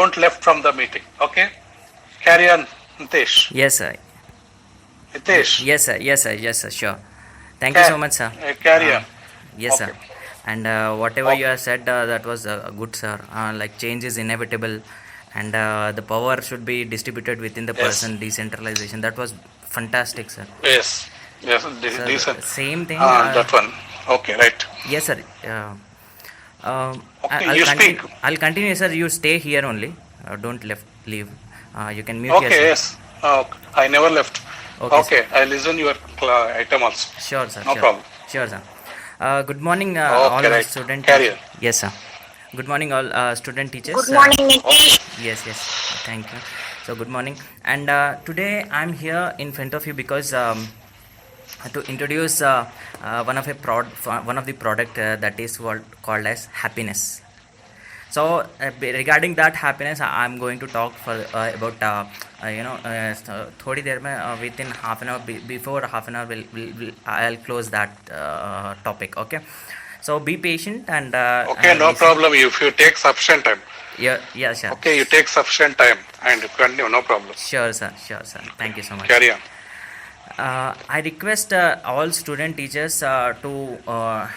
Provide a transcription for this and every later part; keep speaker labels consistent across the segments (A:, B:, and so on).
A: don't left from the meeting. Okay? Carry on, Nitesh.
B: Yes, sir.
A: Nitesh.
B: Yes, sir. Yes, sir. Yes, sir. Sure. Thank you so much, sir.
A: Carry on.
B: Yes,
A: Okay.
B: sir. And whatever
A: Okay.
B: you have said, that was good, sir. Like change is inevitable, and the power should be distributed within the
A: Yes.
B: person. Decentralization. That was fantastic, sir.
A: Yes. Yes.
B: Sir,
A: Decent.
B: same thing.
A: That one. Okay. Right.
B: Yes, sir.
A: Okay.
B: I'll
A: You
B: continue.
A: speak.
B: I'll continue, sir. You stay here only. Don't leave. You can mute
A: Okay.
B: yourself.
A: Yes. I never left.
B: Okay,
A: Okay. I listen your item also.
B: Sure, sir.
A: No
B: Sure.
A: problem.
B: Sure, sir. Good morning, all
A: Okay. Right.
B: student.
A: Carry on.
B: Yes, sir. Good morning, all student teachers.
C: Good morning, Nitish.
B: Yes. Thank you. So, good morning. And today I'm here in front of you because to introduce one of the product that is called as happiness. So regarding that happiness, I'm going to talk for about थोड़ी देर में within half an hour, before half an hour I'll close that topic. Okay, so be patient and
A: Okay. No problem. If you take sufficient time.
B: yeah, sure.
A: Okay. You take sufficient time and continue. No problem.
B: Sure, sir. Thank you so much.
A: Carry on.
B: I request all student teachers to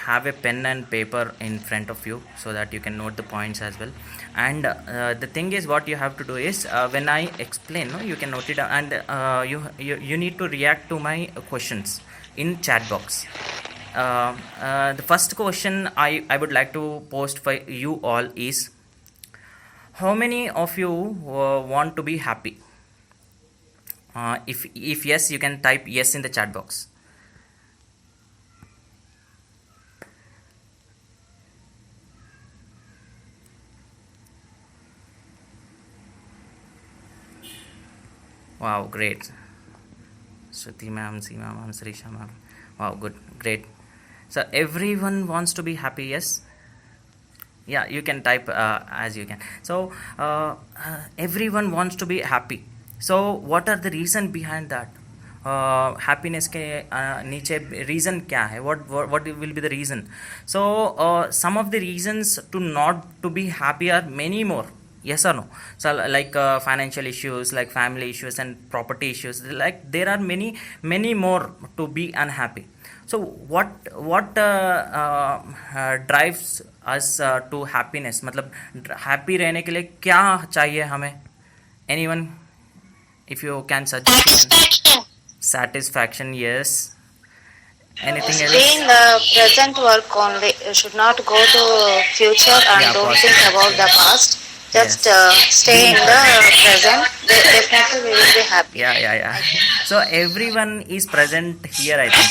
B: have a pen and paper in front of you so that you can note the points as well. And the thing is, what you have to do is when I explain, no, you can note it down, and you need to react to my questions in chat box. The first question I would like to post for you all is, how many of you want to be happy? If yes, you can type yes in the chat box. Wow, great. Shruti ma'am, Seema ma'am, Srisha ma'am. Wow, good, great. So everyone wants to be happy, yes? Yeah, you can type as you can. So everyone wants to be happy. So what are the reason behind that? Happiness के नीचे reason क्या है? What will be the reason? So some of the reasons to not to be happy are many more. Yes or no? So like financial issues, like family issues and property issues, like there are many more to be unhappy. So what drives us to happiness? मतलब happy रहने के लिए क्या चाहिए हमें? Anyone, if you can suggest? Satisfaction, yes. Anything
C: Stay
B: else?
C: in the present work only. You should not go to future and
B: Yeah,
C: don't
B: positive.
C: think about the past. Just stay in the present. Definitely we will be happy.
B: Yeah. So everyone is present here, I think.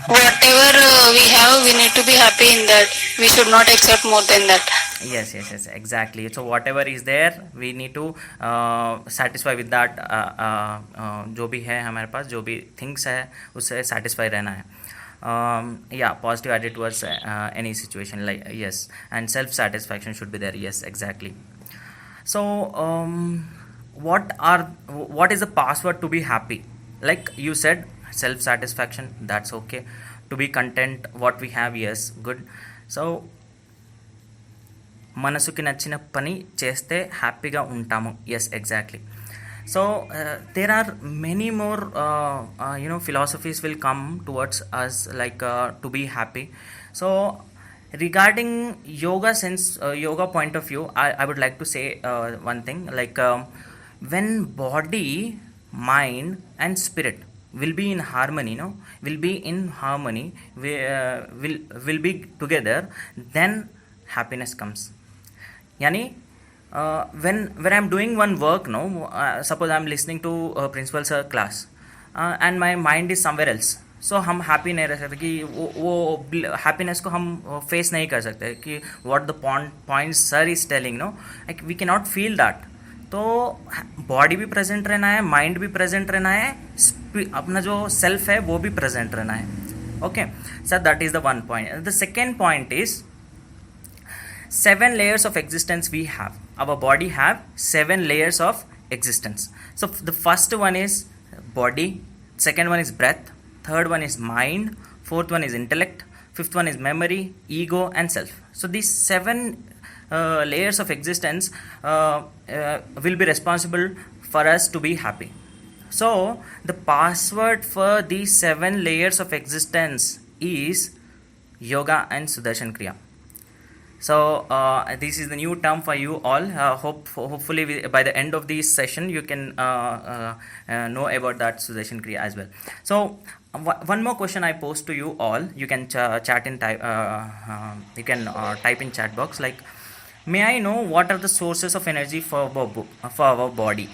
D: Whatever we have, we need to be happy in that. We should not accept more than that.
B: Yes, exactly. So whatever is there, we need to satisfy with that. जो भी है हमारे पास, जो भी things है, उससे satisfy रहना है. Yeah, positive attitude towards any situation, like yes, and self satisfaction should be there. Yes, exactly. So what is the password to be happy? Like you said, self satisfaction, that's okay. To be content what we have, yes, good. So మనసుకి నచ్చిన పని చేస్తే హ్యాపీగా ఉంటాము. Yes, exactly. So there are many more philosophies will come towards us, like to be happy. So regarding yoga point of view, I would like to say one thing, like when body, mind and spirit will be in harmony, will be in harmony, will be together, then happiness comes. Yani when I'm doing one work, suppose I'm listening to principal sir class, and my mind is somewhere else, so हम happy नहीं रह सकते कि वो happiness को हम face नहीं कर सकते कि what the points sir is telling, like we cannot feel that. तो बॉडी भी प्रेजेंट रहना है, माइंड भी प्रेजेंट रहना है, अपना जो सेल्फ है वो भी प्रेजेंट रहना है. Okay sir, that is the one point. The second point is 7 layers of existence we have. Our body have 7 layers of existence. So the first one is body, second one is breath, third one is mind, fourth one is intellect, fifth one is memory, ego and self. So these 7 layers of existence will be responsible for us to be happy. So the password for these 7 layers of existence is yoga and Sudarshan Kriya. So this is the new term for you all. Hopefully by the end of this session you can know about that Sudarshan Kriya as well. So one more question I pose to you all. You can chat in type. You can type in chat box like, may I know what are the sources of energy for our body?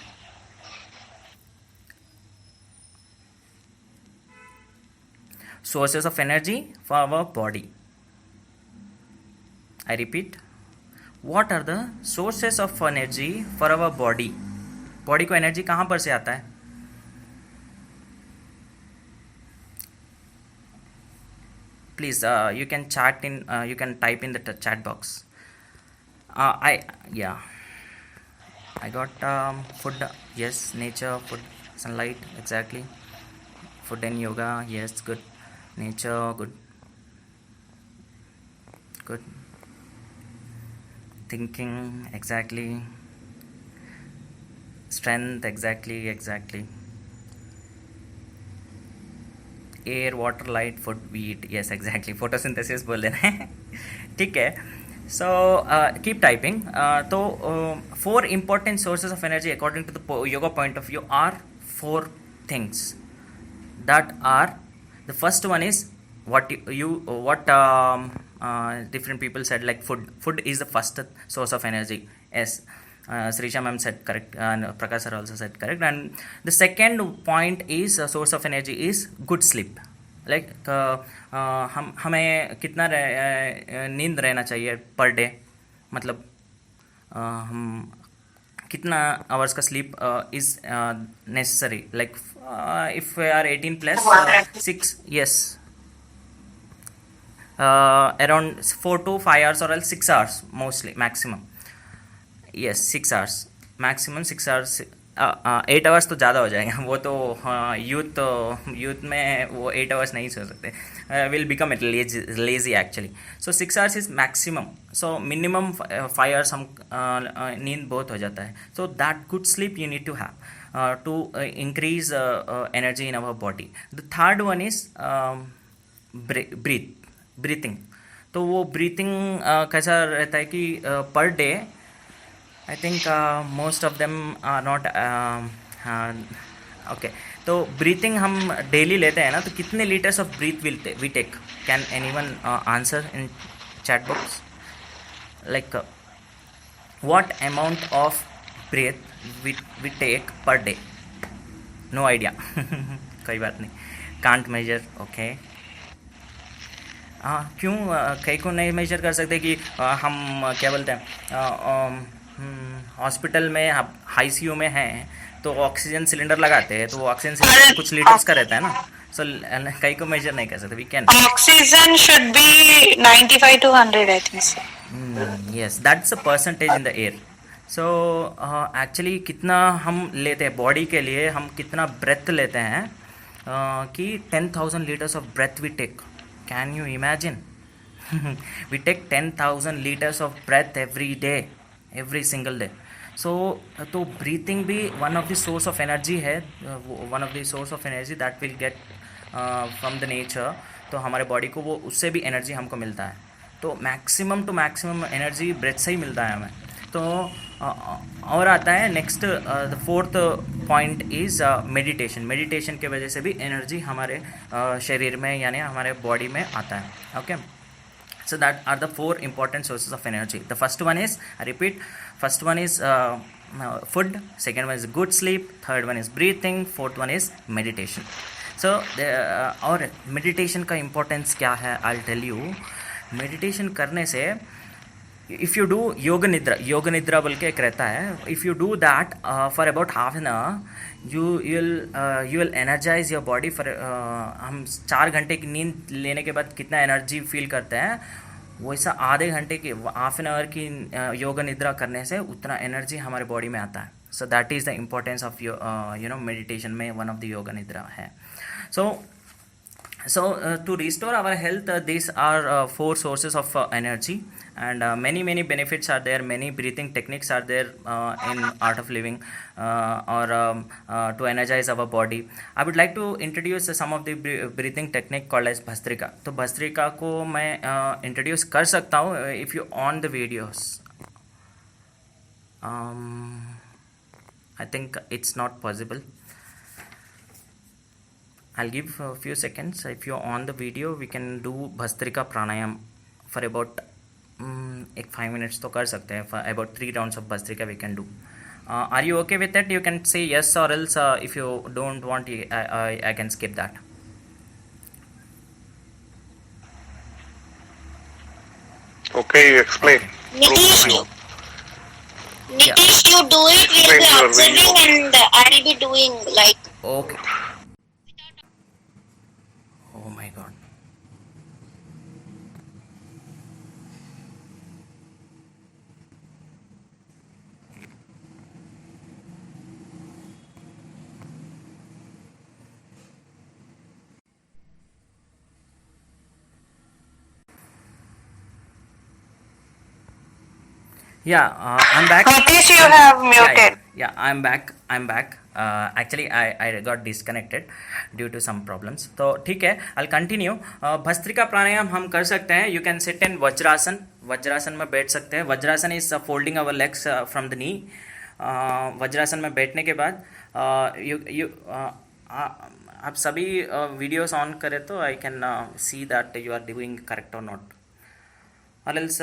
B: Sources of energy for our body. I repeat, what are the sources of energy for our body? Body को energy कहाँ पर से आता है? Please, you can chat in. You can type in the chat box. I got food. Yes, nature, food, sunlight. Exactly. Food and yoga. Yes, good. Nature, good. Good. Thinking, exactly. Strength, exactly. Air, water, light, food, we eat. Yes, exactly. Photosynthesis बोल देना है. ठीक है. So keep typing. तो 4 important sources of energy according to the yoga point of view are 4 things. That are, the first one is what different people said, like food. Food is the first source of energy. Yes, Srisha ma'am said correct, and Prakash sir also said correct. And the second point is source of energy is good sleep. Like हमें कितना नींद रहना चाहिए per day, मतलब हम कितना hours का sleep is necessary. Like if we are 18 plus 6, yes, around 4 to 5 hours or else 6 hours mostly maximum. Yes, 6 hours maximum. 6 hours. 8 hours तो ज़्यादा हो जाएगा, वो तो यूथ में वो 8 hours नहीं सो सकते. Will become it lazy actually. So 6 hours is maximum. So minimum 5 hours हम नींद बहुत हो जाता है. So that good sleep you need to have to increase energy in our body. The third one is breathing. तो वो breathing कैसा रहता है कि per day I think most of them are not okay. तो breathing हम daily लेते हैं ना, तो कितने liters of breath we take? Can anyone answer in chat box? Like what amount of breath we take per day? No idea. कोई बात नहीं. Can't measure. Okay. क्यों कई को नहीं मेजर कर सकते कि हम क्या बोलते हैं, हॉस्पिटल में ICU में हैं तो ऑक्सीजन सिलेंडर लगाते हैं, तो वो ऑक्सीजन सिलेंडर कुछ लीटर्स का रहता है ना. सो कई को मेजर नहीं कर सकते. We can.
D: Oxygen should be 95 to 100, I think so.
B: Yes, that's a percentage in the air. So actually कितना हम लेते हैं बॉडी के लिए, हम कितना ब्रेथ लेते हैं कि 10,000 liters of breath we take. Can you imagine? We take 10,000 liters of breath every day, every single day. So तो ब्रीथिंग भी one of the source of energy है, one of the source of energy that will get from the nature. तो हमारे body को वो उससे भी energy हमको मिलता है. तो maximum to maximum energy breath से ही मिलता है हमें. तो और आता है next, the fourth point is meditation. Meditation के वजह से भी एनर्जी हमारे शरीर में यानी हमारे बॉडी में आता है. Okay. So that are the 4 important sources of energy. The first one is, I repeat, first one is food, second one is good sleep, third one is breathing, fourth one is meditation. So और meditation का importance क्या है, I'll tell you. meditation करने से if you do योग निद्रा बोल के एक रहता है. if you do that for about half an hour, you will energize your body for हम 4 घंटे की नींद लेने के बाद कितना एनर्जी फील करते हैं, वैसा आधे घंटे की हाफ एन आवर की योग निद्रा करने से उतना एनर्जी हमारे बॉडी में आता है. So that is the importance of meditation में वन ऑफ द योग निद्रा है. सो So to restore our health, these are four sources of energy, and many benefits are there. Many breathing techniques are there in art of living, or to energize our body. I would like to introduce some of the breathing technique called as Bhastrika. तो भस्त्रिका को मैं introduce कर सकता हूँ if you on the videos. I think it's not possible. I'll give a few seconds. If you're on the video, we can do Bhastrika Pranayam for about 5 minutes तो कर सकते हैं. For about 3 rounds of Bhastrika we can do. Are you okay with that? You can say yes, or else if you don't want, I can skip that.
A: Okay, you explain.
C: Nitish,
A: Prove.
C: Nitish, you do it. We'll be
A: Explain your
C: observing, and I'll be doing like.
B: Okay. Oh my god. Yeah, I'm back.
E: Nitish, you have muted.
B: Yeah, I'm back. Actually, I got disconnected due to some problems. तो ठीक है, I'll continue. Bhastrika प्राणायाम हम कर सकते हैं. You can sit in vajrasana. Vajrasana में बैठ सकते हैं. Vajrasana is folding our legs from the knee. Vajrasana में बैठने के बाद आप सभी वीडियोस ऑन करें तो I can see that you are doing correct or not. Or else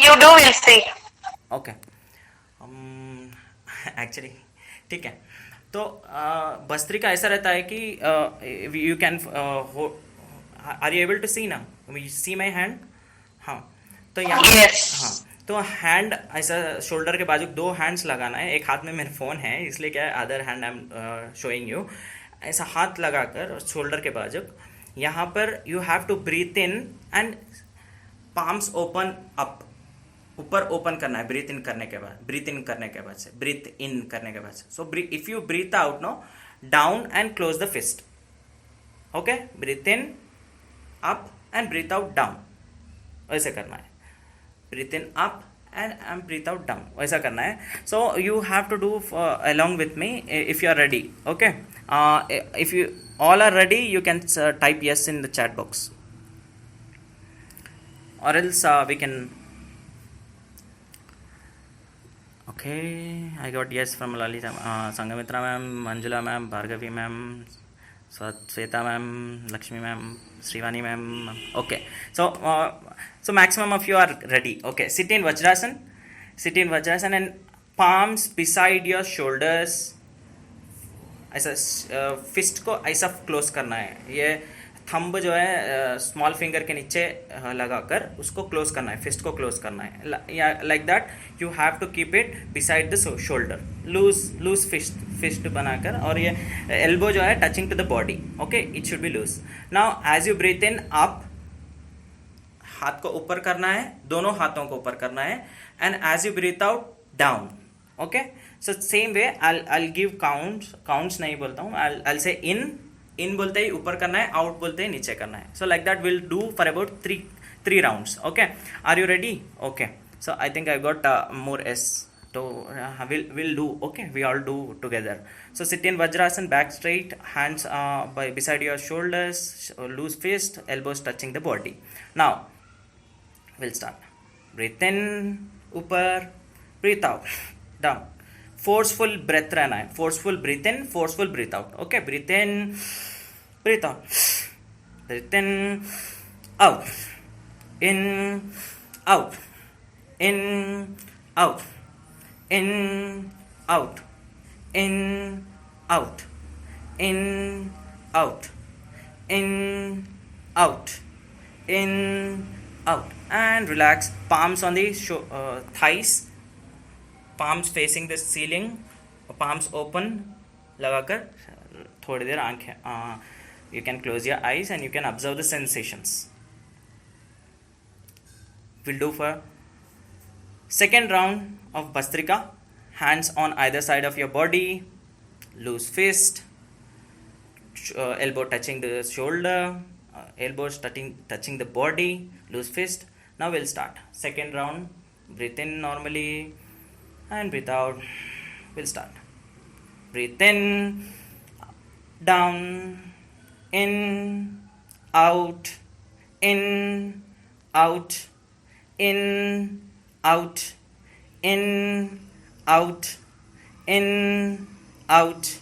E: You do, we'll see.
B: Okay actually ठीक है. तो भस्त्रिका ऐसा रहता है कि you can are you able to see ना, सी माई हैंड. हाँ, तो यहाँ
E: Yes.
B: हाँ, तो हैंड ऐसा शोल्डर के बाजू 2 हैंड्स लगाना है. एक हाथ में मेरा फ़ोन है इसलिए क्या है, other hand I am showing you. ऐसा हाथ लगाकर शोल्डर के बाजू यहाँ पर you have to breathe in and palms open up. ऊपर ओपन करना है ब्रीथ इन करने के बाद. ब्रीथ इन करने के बाद से ब्रीथ इन करने के बाद से. So if you breathe out no, down and close the fist. Okay, breathe in up and breathe out down. ऐसे करना है. Breathe in up and breathe out down. ऐसा करना है. So you have to do along with me if you are ready. Okay. If you all are ready, you can type yes in the chat box. Or else we can. Okay, I got yes from Lalita, Sangamitra ma'am, Manjula ma'am, Bhargavi ma'am, Sweta ma'am, Lakshmi ma'am, Srivani ma'am. Okay, so maximum of you are ready. Okay, sit in Vajrasan and palms beside your shoulders. ऐसा fist को ऐसा close करना है. ये thumb जो है small finger के नीचे लगाकर उसको क्लोज करना है. फिस्ट को क्लोज करना है like that. You have to keep it beside the shoulder. Loose fist बनाकर, और ये एल्बो जो है touching to the body. Okay, it should be loose. Now as you breathe in up, हाथ को ऊपर करना है, दोनों हाथों को ऊपर करना है. And as you breathe out down. Okay, so same way I'll give counts नहीं बोलता हूँ. I'll say in बोलते ही ऊपर करना है, आउट बोलते ही नीचे करना है. So like that we'll do for about three rounds. Okay, are you ready? Okay, so I think I got more S. So we'll do. Okay, we all do together. So sit in Vajrasan, back straight, hands beside your shoulders, loose fist, elbows touching the body. Now we'll start. Breathe in, ऊपर, breathe out, down. Forceful breath रहना है. Forceful breathe in, forceful breathe out. Okay, breathe in, breathe out, breathe in, out, in, out, in, out, in, out, in, out, in, out, in, out, in, out, and relax. Palms on the thighs. palms facing the ceiling, palms open लगाकर थोड़ी देर आंखें you can close your eyes and you can observe the sensations. We'll do for second round of Bhastrika. Hands on either side of your body, loose fist, elbow touching the shoulder, elbows touching the body, loose fist. Now we'll start. Second round, breathe in normally and breathe out. We'll start. Breathe in, down, in, out, in, out, in, out, in, out, in, out,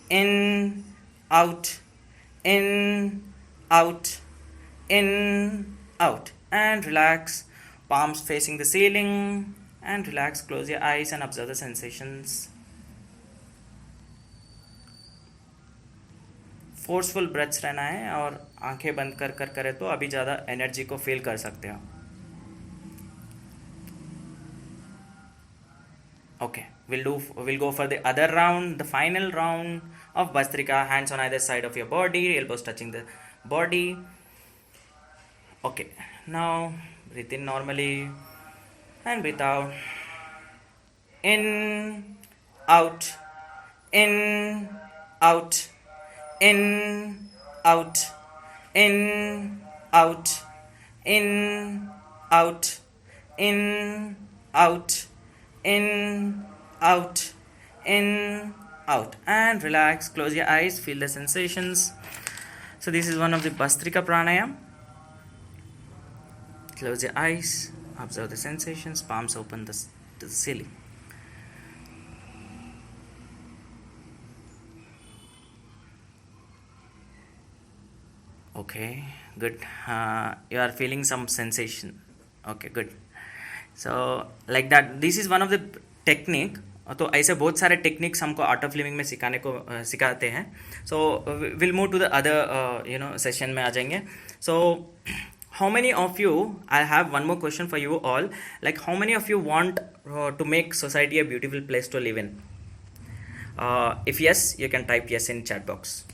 B: in, out, in, out, in, out, and relax. Palms facing the ceiling, and relax. Close your eyes and observe the sensations. Forceful breaths रहना है और आंखें बंद कर कर करे तो अभी ज़्यादा एनर्जी को फील कर सकते हो. Okay, we'll go for the other round, the final round of Bhastrika. Hands on either side of your body, elbows touching the body. Okay, now breathe in normally and breathe out. In, out, in, out, in, out, in, out, in, out, in, out, in, out, in, out, and relax. Close your eyes, feel the sensations. So this is one of the Bhastrika pranayam. Close your eyes, observe the sensations, palms open to the ceiling. Okay, good. You are feeling some sensation. Okay, good. So like that, this is one of the technique. तो ऐसे बहुत सारे techniques हमको art of living में सिखाते हैं. So will move to the other session में आ जाएंगे. सो how many of you, I have one more question for you all, like how many of you want to make society a beautiful place to live in? If yes, you can type yes in chat box.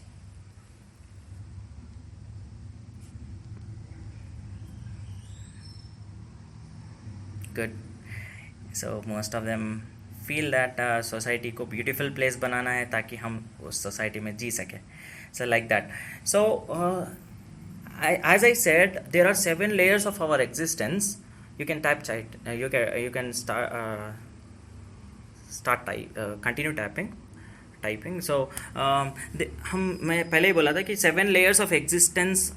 B: Good. So most of them feel that society को beautiful place बनाना है ताकि हम उस society में जी सके. So like that. So as I said, there are 7 layers of our existence. You can type chat. You can continue typing. So मैं पहले ही बोला था कि 7 layers of existence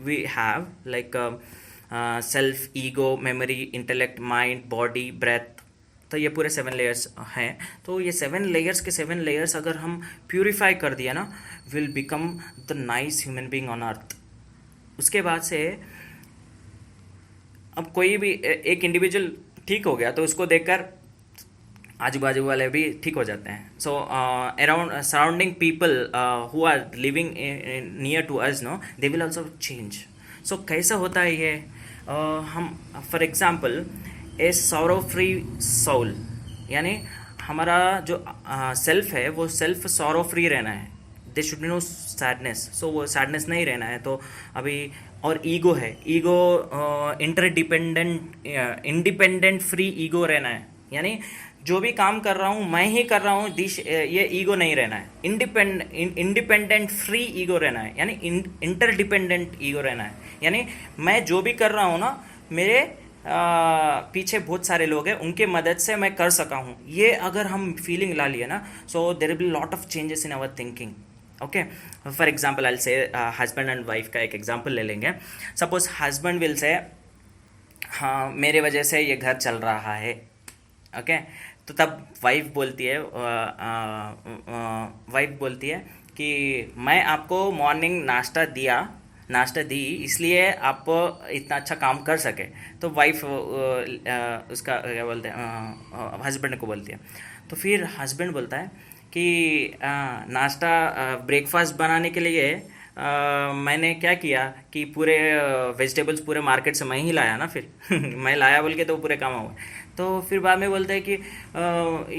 B: we have, like self, ego, memory, intellect, mind, body, breath. तो ये पूरे 7 layers हैं. तो ये 7 layers के 7 layers अगर हम प्यूरिफाई कर दिया ना, will become the nice human being on earth. उसके बाद से अब कोई भी एक इंडिविजुअल ठीक हो गया तो उसको देखकर आजू बाजू वाले भी ठीक हो जाते हैं. So around surrounding people who are living near to us, no, they will also change. So कैसा होता है ये? हम for example a sorrow free soul, यानी हमारा जो सेल्फ है वो सेल्फ सॉरो फ्री रहना है. They should be no sadness. So वो सैडनेस नहीं रहना है. तो अभी और ईगो है, ईगो इंडिपेंडेंट फ्री ईगो रहना है. यानी जो भी काम कर रहा हूँ मैं ही कर रहा हूँ, ये ईगो नहीं रहना है. इंडिपेंडेंट फ्री ईगो रहना है, यानी इंटरडिपेंडेंट ईगो रहना है. यानी मैं जो भी कर रहा हूँ ना, मेरे पीछे बहुत सारे लोग हैं, उनके मदद से मैं कर सका हूँ. ये अगर हम फीलिंग ला लिए ना, so there will be lot of changes in our thinking. Okay, for example I will say husband and wife का एक एग्जाम्पल ले लेंगे. सपोज हस्बैंड विल से, हाँ मेरे वजह से ये घर चल रहा है. ओके, तो तब वाइफ बोलती है कि मैं आपको मॉर्निंग नाश्ता दी इसलिए आप इतना अच्छा काम कर सके. तो वाइफ उसका क्या बोलते हैं, हस्बैंड को बोलती है. तो फिर हस्बैंड बोलता है कि नाश्ता ब्रेकफास्ट बनाने के लिए मैंने क्या किया कि पूरे वेजिटेबल्स पूरे मार्केट से मैं ही लाया ना. फिर मैं लाया बोल के तो पूरे काम हुआ. तो फिर बाद में बोलते हैं कि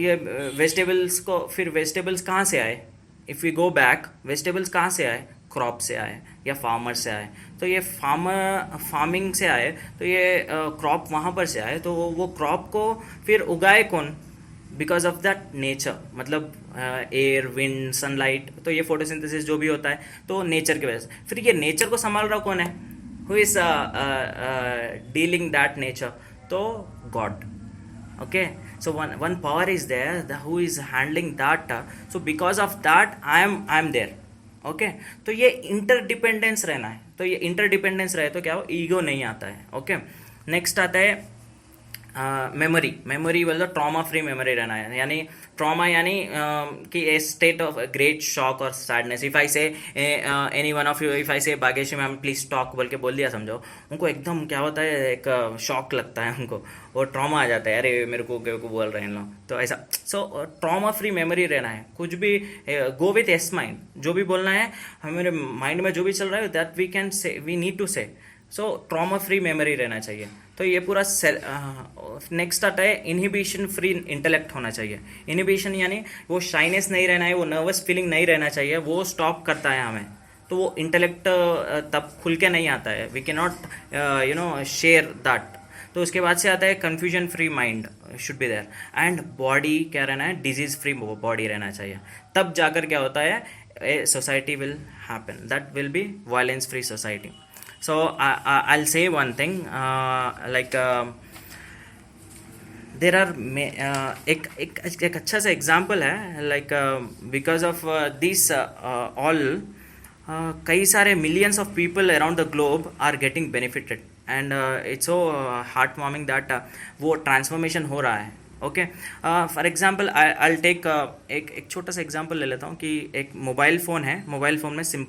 B: ये वेजिटेबल्स कहाँ से आए? If we go back, vegetables कहाँ से आए? क्रॉप से आए या फार्मर से आए. तो ये फार्मिंग से आए, तो ये क्रॉप वहाँ पर से आए. तो वो क्रॉप को फिर उगाए कौन? बिकॉज ऑफ दैट नेचर, मतलब एयर, विंड, सनलाइट, तो ये फोटोसिंथेसिस जो भी होता है तो नेचर की वजह से। फिर ये नेचर को संभाल रहा कौन है? Who is dealing that nature? तो God. Okay, so one power is there who is handling that, so because of that I am there. Okay, तो ये इंटरडिपेंडेंस रहना है, तो ये इंटरडिपेंडेंस रहे तो क्या हो, ईगो नहीं आता है। ओके, नेक्स्ट आता है मेमोरी बोल दो, ट्रॉमा फ्री मेमोरी रहना है। यानी ट्रॉमा यानी कि ए स्टेट ऑफ ग्रेट शॉक और सैडनेस। इफ़ आई से any one of you, if I से भाग्यश्री मैम प्लीज टॉक बोल के बोल दिया, समझो उनको एकदम क्या होता है, एक शॉक लगता है उनको, और ट्रॉमा आ जाता है, अरे मेरे को बोल रहे हैं लोग, तो ऐसा। सो ट्रॉमा फ्री मेमोरी रहना है। कुछ भी गो विथ एस माइंड, जो भी बोलना है हमारे माइंड में जो भी चल रहा है that we can say, we need to say. So trauma free memory रहना चाहिए। तो ये पूरा नेक्स्ट आता है इनहिबिशन फ्री इंटेलेक्ट होना चाहिए। इनहिबिशन यानी वो शाइनेस नहीं रहना है, वो नर्वस फीलिंग नहीं रहना चाहिए, वो स्टॉप करता है हमें, तो वो इंटेलेक्ट तब खुल के नहीं आता है, we can not share that. तो उसके बाद से आता है confusion free mind should be there, and body क्या रहना है, डिजीज फ्री बॉडी रहना चाहिए। तब जाकर क्या होता है, a society will happen, that will be violence free society. So I'll say one thing, like there are एक अच्छा सा एग्जाम्पल है, like because of this all कई सारे millions of people around the globe are getting benefited, and it's so heart warming that वो transformation हो रहा है। Okay, for example I take एक छोटा सा एग्जाम्पल ले लेता हूँ कि एक मोबाइल फ़ोन है, मोबाइल फ़ोन में सिम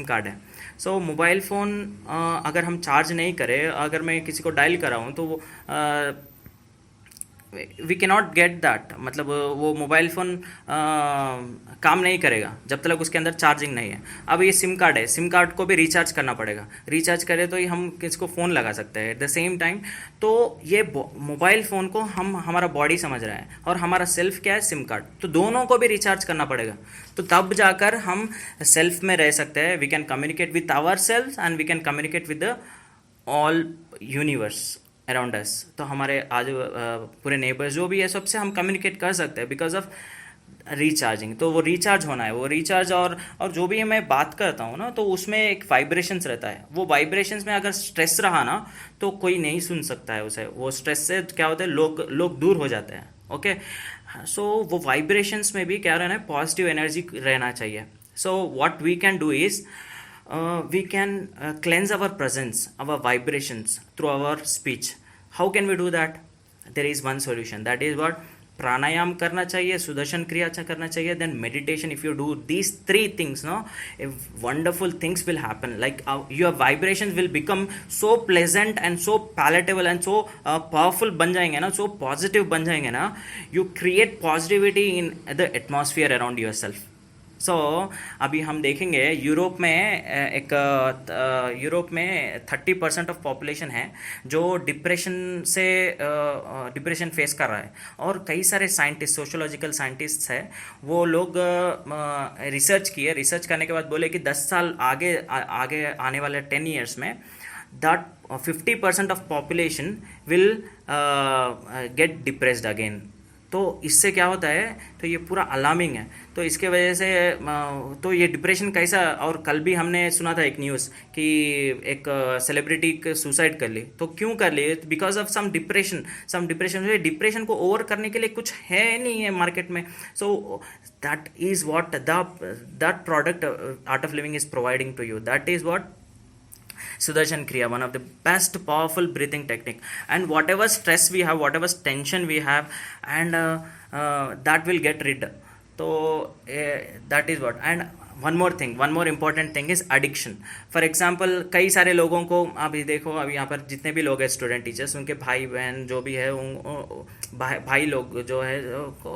B: कार्ड है। सो मोबाइल फ़ोन अगर हम चार्ज नहीं करें, अगर मैं किसी को डायल कर रहा हूँ तो वो वी कैनॉट गेट दैट, मतलब वो मोबाइल फ़ोन काम नहीं करेगा जब तक उसके अंदर चार्जिंग नहीं है। अब ये सिम कार्ड है, सिम कार्ड को भी रिचार्ज करना पड़ेगा, रिचार्ज करें तो ही हम किसको फ़ोन लगा सकते हैं। एट द सेम टाइम तो ये मोबाइल फ़ोन को हम हमारा बॉडी समझ रहे हैं, और हमारा सेल्फ क्या है, सिम कार्ड, तो दोनों को भी रिचार्ज करना पड़ेगा, तो तब जाकर हम सेल्फ में रह सकते हैं। We can communicate with our self and we can communicate with the all universe around us. तो हमारे आज पूरे नेबर्स जो भी है सबसे हम कम्युनिकेट कर सकते हैं बिकॉज ऑफ रिचार्जिंग। तो वो रिचार्ज होना है, वो रिचार्ज, और जो भी मैं बात करता हूँ ना, तो उसमें एक वाइब्रेशंस रहता है। वो वाइब्रेशंस में अगर स्ट्रेस रहा ना तो कोई नहीं सुन सकता है उसे। वो स्ट्रेस से क्या होता है, लोग दूर हो जाते हैं। ओके, सो वो वाइब्रेशंस में भी क्या रहना है, पॉजिटिव एनर्जी रहना चाहिए। So what we can do is we can cleanse our presence, our vibrations through our speech. How can we do that? There is one solution, that is what, प्राणायाम करना चाहिए, सुदर्शन क्रिया करना चाहिए, then meditation. If you do these three things, no, wonderful things will happen. Like your vibrations will become so pleasant and so palatable and so powerful बन जाएंगे ना, so positive बन जाएंगे ना, you create positivity in the atmosphere around yourself. सो अभी हम देखेंगे Europe में 30% ऑफ पॉपुलेशन है जो डिप्रेशन फेस कर रहा है, और कई सारे साइंटिस्ट, सोशोलॉजिकल साइंटिस्ट है, वो लोग रिसर्च किए, रिसर्च करने के बाद बोले कि 10 साल आगे आने वाले 10 ईयर्स में that 50% of population will get depressed again. तो इससे क्या होता है, तो ये पूरा अलार्मिंग है। तो इसके वजह से तो ये डिप्रेशन कैसा, और कल भी हमने सुना था एक न्यूज़ कि एक सेलिब्रिटी सुसाइड कर ली। तो क्यों कर ली? Because of some depression. Depression को ओवर करने के लिए कुछ है नहीं है मार्केट में। So that is what that product art of living is providing to you. That is what Sudarshan Kriya, one of the best powerful breathing technique, and whatever stress we have, whatever tension we have, and that will get rid. So that is what. And one more important thing is addiction. For example, कई सारे लोगों को अभी देखो, अभी यहाँ पर जितने भी लोग हैं, स्टूडेंट, टीचर्स, उनके भाई बहन जो भी है, भाई लोग जो है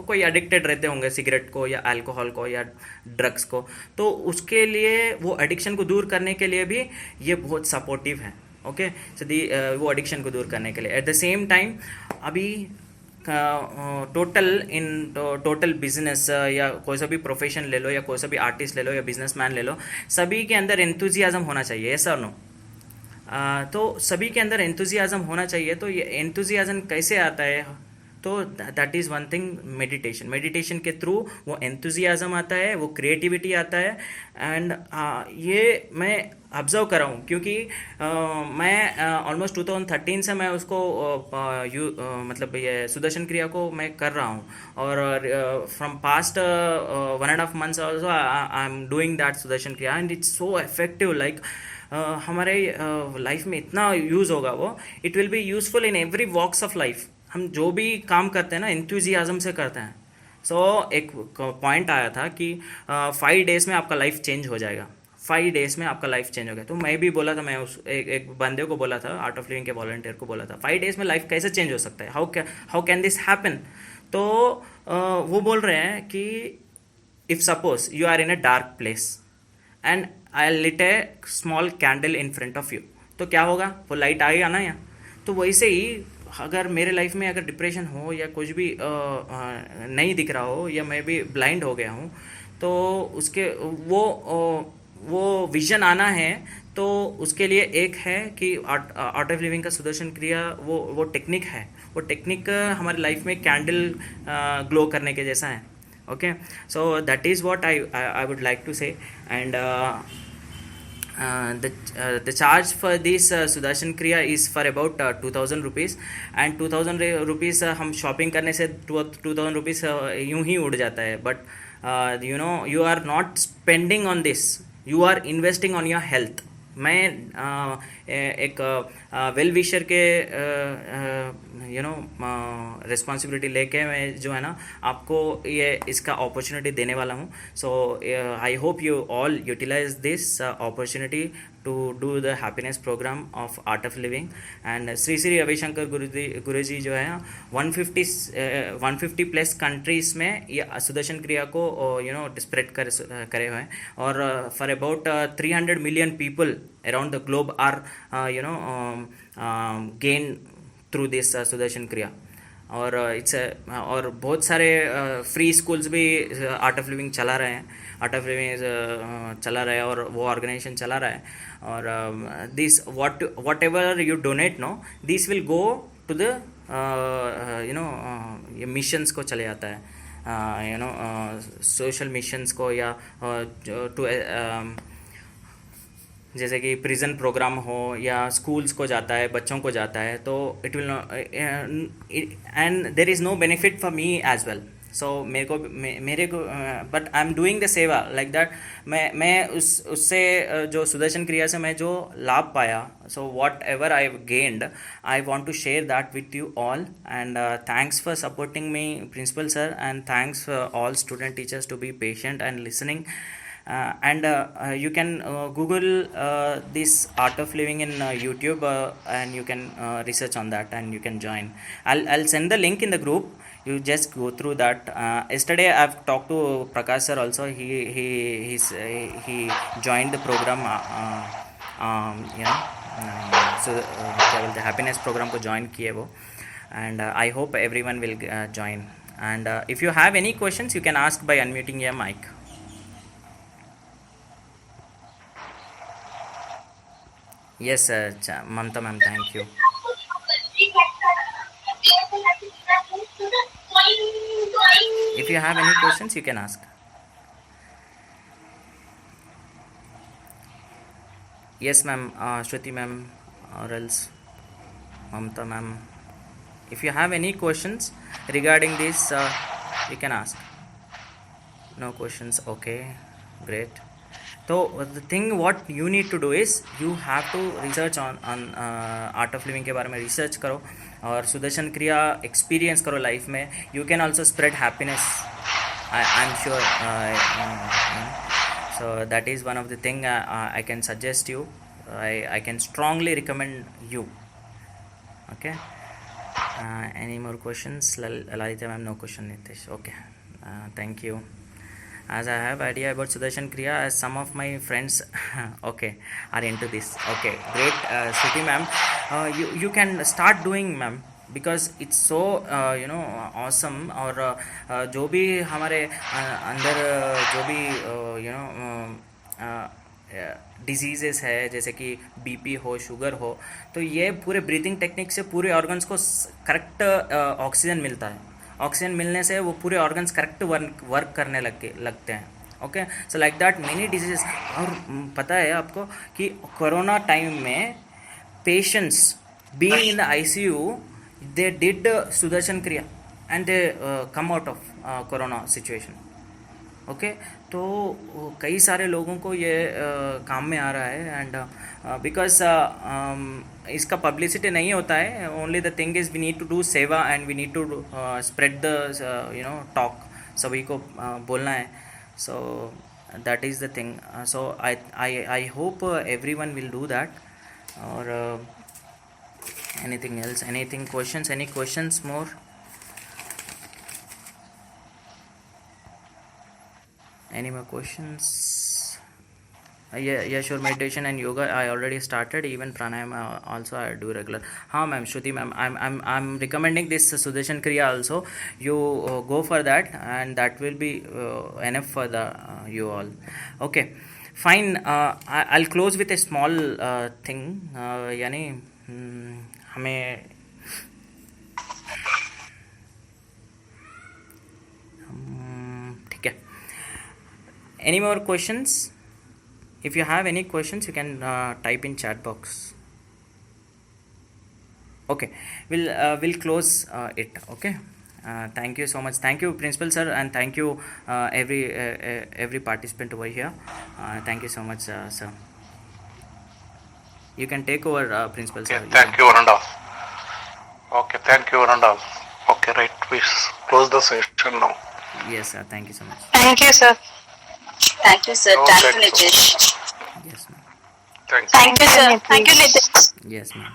B: कोई एडिक्टेड रहते होंगे सिगरेट को या अल्कोहल को या ड्रग्स को। तो उसके लिए वो एडिक्शन को दूर करने के लिए भी ये बहुत सपोर्टिव है। ओके, वो एडिक्शन को दूर करने के लिए। एट द सेम टाइम अभी टोटल बिजनेस या कोई सा भी प्रोफेशन ले लो, या कोई सा भी आर्टिस्ट ले लो, या बिजनेसमैन ले लो, सभी के अंदर एंथुजियाज्म होना चाहिए। यस और नो? तो सभी के अंदर एंथुजियाज्म होना चाहिए। तो ये एंथुजियाज्म कैसे आता है? तो that is one thing. Meditation के थ्रू वो एंथुजियाज़म आता है, वो क्रिएटिविटी आता है। एंड ये मैं ऑब्जर्व कर रहा हूँ, क्योंकि मैं ऑलमोस्ट 2013 से मैं उसको मतलब ये सुदर्शन क्रिया को मैं कर रहा हूँ, और from past 1.5 months also I am doing that Sudarshan Kriya, and it's so effective. Like हमारे लाइफ में इतना यूज़ होगा वो, it will be useful in every walks of life. हम जो भी काम करते हैं ना, एंथुजियाज़म से करते हैं। एक पॉइंट आया था कि 5 days में आपका लाइफ चेंज हो जाएगा, 5 days में आपका लाइफ चेंज हो गया। तो मैं भी बोला था, मैं एक बंदे को बोला था, आर्ट ऑफ लिविंग के वॉलंटियर को बोला था, 5 days में लाइफ कैसे चेंज हो सकता है, हाउ कैन दिस हैपन। तो वो बोल रहे हैं कि if suppose you are in a dark place and I lit a small candle in front of you, तो क्या होगा, वो लाइट आएगा ना यहाँ। तो वैसे ही अगर मेरे लाइफ में अगर डिप्रेशन हो या कुछ भी नहीं दिख रहा हो, या मैं भी ब्लाइंड हो गया हूँ, तो उसके वो विजन आना है। तो उसके लिए एक है कि आर्ट ऑफ लिविंग का सुदर्शन क्रिया वो टेक्निक है। वो टेक्निक हमारी लाइफ में कैंडल ग्लो करने के जैसा है। Okay, so that is what I would like to say. And the charge for this Sudarshan Kriya is for about 2000 rupees, and 2000 rupees हम शॉपिंग करने से 2000 rupees यूं ही उड़ जाता है। But you know, you are not spending on this, you are investing on your health. मैं एक वेल विशर के यू नो रिस्पॉन्सिबिलिटी लेके मैं जो है ना आपको ये इसका अपॉर्चुनिटी देने वाला हूँ। So I hope you all utilise this opportunity to do the happiness program of art of living। and Shri Shri Ravishankar Guruji जो है 150 प्लस कंट्रीज में ये सुदर्शन क्रिया को यू नो स्प्रेड करे हुए हैं, और for about 300 million people around the globe are you know gain through this Sudarshan क्रिया। और और बहुत सारे फ्री स्कूल्स भी आर्ट ऑफ लिविंग चला रहे हैं, आर्ट ऑफ लिविंग चला रहा है, और वो ऑर्गेनाइजेशन चला रहा है। और this whatever you donate no, this will go to the you know ये मिशंस को चले जाता है, यू नो सोशल मिशंस को, या टू जैसे कि प्रिजन प्रोग्राम हो या स्कूल्स को जाता है, बच्चों को जाता है। तो it will end there is no benefit for me as well. So मेरे को but I am doing the seva like that. मैं उससे जो सुदर्शन क्रिया से मैं जो लाभ पाया, so whatever I gained, I want to share that with you all. And thanks for supporting me principal sir, and thanks for all student teachers to be patient and listening. And you can Google this art of living in YouTube, and you can research on that, and you can join. I'll send the link in the group. You just go through that. Yesterday I've talked to Prakash sir also. He joined the program, you know, so क्या बोलते हैं, happiness program को join किए वो, and I hope everyone will join. And if you have any questions, you can ask by unmuting your mic. Yes, Mamta ma'am, thank you. If you have any questions, you can ask. Yes, ma'am, Shruti ma'am, or else Mamta ma'am. If you have any questions regarding this, you can ask. No questions, okay, great. So the thing what you need to do is you have to research on art of living के बारे में research करो, और सुदर्शन क्रिया experience करो life में. You can also spread happiness, I am sure. So that is one of the thing I can suggest you. I can strongly recommend you. Okay. Any more questions? Lalita ma'am, no question. Nitish. Okay. Thank you. As I have idea about Sudarshan Kriya, as some of my friends okay are into this. Okay, great. Shruti ma'am, you can start doing ma'am, because it's so you know awesome. और जो भी हमारे अंदर जो भी you know diseases है जैसे कि बीपी हो, शुगर हो, तो ये पूरे ब्रीथिंग टेक्निक से पूरे ऑर्गन्स को करेक्ट ऑक्सीजन मिलता है. ऑक्सीजन मिलने से वो पूरे ऑर्गन्स करेक्ट वर्क करने लगते हैं. Okay, so like that many diseases. और पता है आपको कि कोरोना टाइम में patients being in the ICU, they did Sudarshan Kriya and they come out of corona situation. Okay, तो कई सारे लोगों को ये काम में आ रहा है. एंड बिकॉज इसका पब्लिसिटी नहीं होता है. Only the thing is we need to do seva and we need to spread the talk. सभी को बोलना है. So that is the thing. So I hope everyone will do that. और anything else, anything questions, any questions more? Any more questions? Yeah, sure. Meditation and yoga I already started. Even pranayama also I do regular. हाँ ma'am, Shruti ma'am, I'm recommending this Sudarshan Kriya also. You go for that and that will be enough for the you all. Okay, fine. I'll close with a small thing. यानी हमें ठीक है. Any more questions? If you have any questions, you can type in chat box. Okay, we'll close it. Okay. Thank you so much. Thank you, Principal Sir, and thank you every participant over here. Thank you so much, sir. You can take over, Principal Sir.
A: Okay, thank you, Randolph. Okay, thank you, Randolph. Okay, right, we close the session now.
B: Yes, sir. Thank you so much.
E: Thank you, sir.
C: Thank you, sir.
A: Oh,
C: Thank you,
A: thank you.
C: Nitish.
B: Yes, ma'am.
A: Thank you.
E: Thank you, sir. Thank you, Nitish.
B: Yes, ma'am.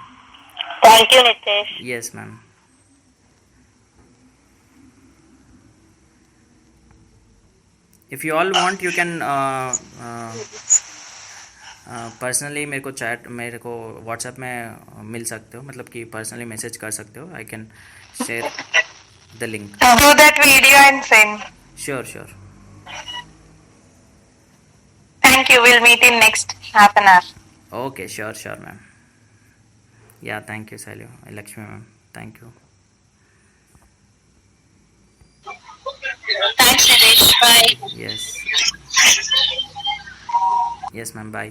E: Thank you, Nitish.
B: Yes, ma'am. If you all want, you can personally मेरे को WhatsApp में मिल सकते हो. मतलब कि personally message कर सकते हो. I can share the link.
E: Do that video and send.
B: Sure.
E: Thank you. We'll meet in next half an hour.
B: Okay, sure ma'am. Yeah thank you Shailu, Lakshmi ma'am. Thank you.
C: Thanks, Nitish. Bye.
B: Yes. Yes, ma'am. Bye.